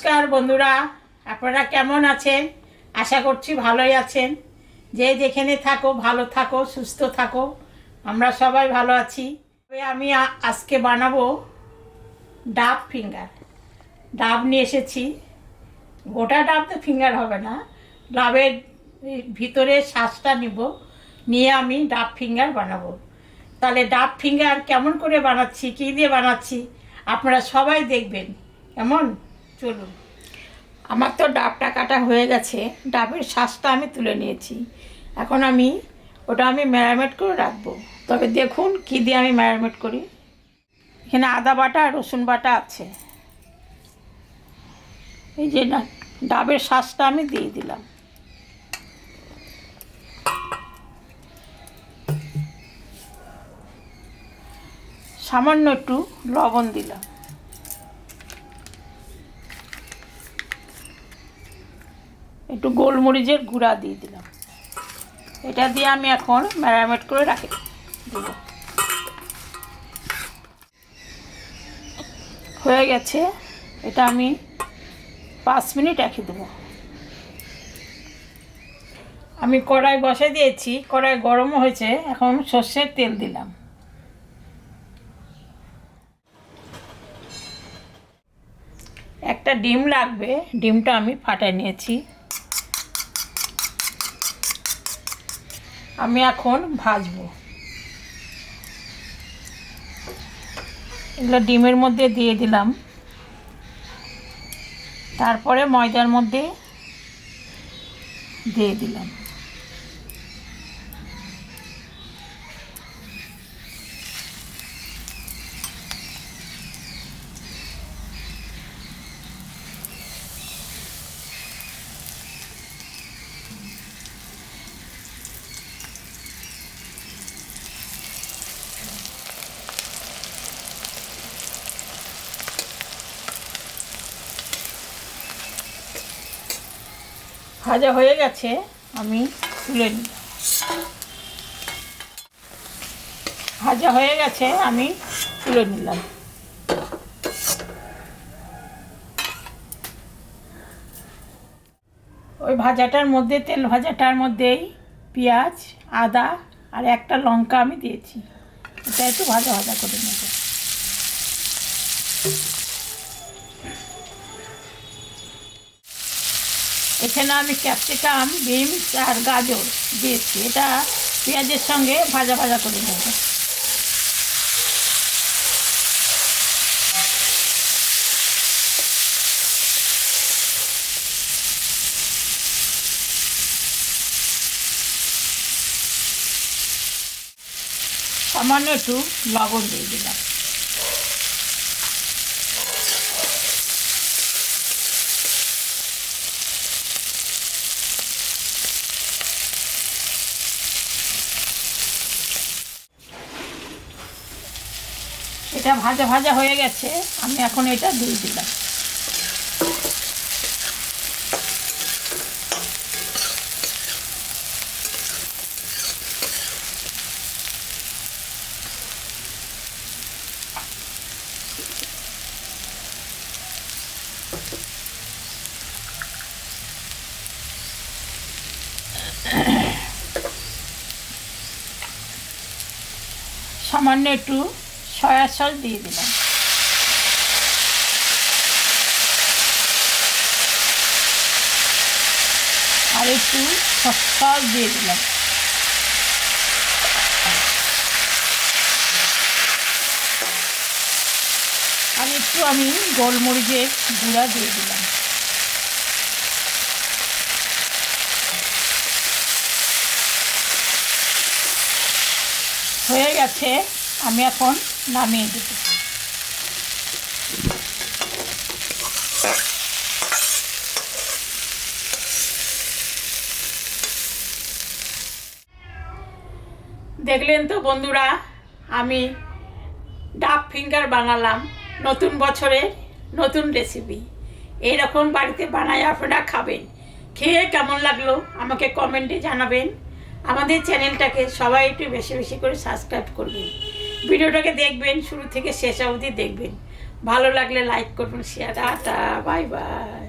নমস্কার বন্ধুরা, আপনারা কেমন আছেন? আশা করছি ভালোই আছেন। যে যেখানে থাকো ভালো থাকো, সুস্থ থাকো। আমরা সবাই ভালো আছি। আমি আজকে বানাবো ডাব ফিঙ্গার। ডাব নিয়ে এসেছি। গোটা ডাব তো ফিঙ্গার হবে না, ডাবের ভিতরে শ্বাসটা নিব, নিয়ে আমি ডাব ফিঙ্গার বানাবো। তাহলে ডাব ফিঙ্গার কেমন করে বানাচ্ছি, কী দিয়ে বানাচ্ছি আপনারা সবাই দেখবেন। কেমন? চলুন। আমার তো ডাবটা কাটা হয়ে গেছে, ডাবের শ্বাসটা আমি তুলে নিয়েছি। এখন আমি ম্যারিনেট করে রাখবো। তবে দেখুন কী দিয়ে আমি ম্যারিনেট করি। এখানে আদা বাটা আর রসুন বাটা আছে। এই যে ডাবের শ্বাসটা আমি দিয়ে দিলাম। সামান্য একটু লবণ দিলাম। একটু গোলমরিচের গুঁড়া দিয়ে দিলাম। এটা দিয়ে আমি এখন ম্যারিনেট করে রাখি দেব। হয়ে গেছে, এটা আমি 5 মিনিট রেখে দেবো। আমি কড়াই বসে দিয়েছি, কড়াই গরম হয়েছে। এখন সর্ষের তেল দিলাম। একটা ডিম লাগবে, ডিমটা আমি ফাটাই নিয়েছি। আমি এখন ভাজবো। এগুলো ডিমের মধ্যে দিয়ে দিলাম। তারপরে ময়দার মধ্যে দিয়ে দিলাম। ভাজা হয়ে গেছে, আমি তুলে নিলাম। ভাজা হয়ে গেছে, আমি তুলে নিলাম। ওই ভাজাটার মধ্যে, তেল ভাজাটার মধ্যেই পেঁয়াজ, আদা আর একটা লঙ্কা আমি দিয়েছি। এটা একটু ভাজা ভাজা করে নেব। এখানে আমি ক্যাপসিকাম, বিনস আর গাজর দিয়েছি। এটা পেঁয়াজের সঙ্গে ভাজা ভাজা করে নেব। সামান্য একটু লবণ দিয়ে দিলাম। এটা ভাজা ভাজা হয়ে গেছে, আমি এখন এটা দিয়ে দিলাম। সামান্য একটু সয়া সস দিয়ে দিলাম। আর একটু সস দিয়ে দিলাম। আর একটু আমি গোলমরিচের গুঁড়া দিয়ে দিলাম। হয়ে গেছে, আমি এখন নামিয়ে দেব। দেখলেন তো বন্ধুরা, আমি ডাব ফিঙ্গার বানালাম। নতুন বছরের নতুন রেসিপি। এইরকম বাড়িতে বানায় আপনারা খাবেন। খেয়ে কেমন লাগলো আমাকে কমেন্টে জানাবেন। আমাদের চ্যানেলটাকে সবাই একটু বেশি বেশি করে সাবস্ক্রাইব করবেন। ভিডিওটাকে দেখবেন, শুরু থেকে শেষ অবধি দেখবেন। ভালো লাগলে লাইক করবেন, শেয়ার। Tata, bye bye.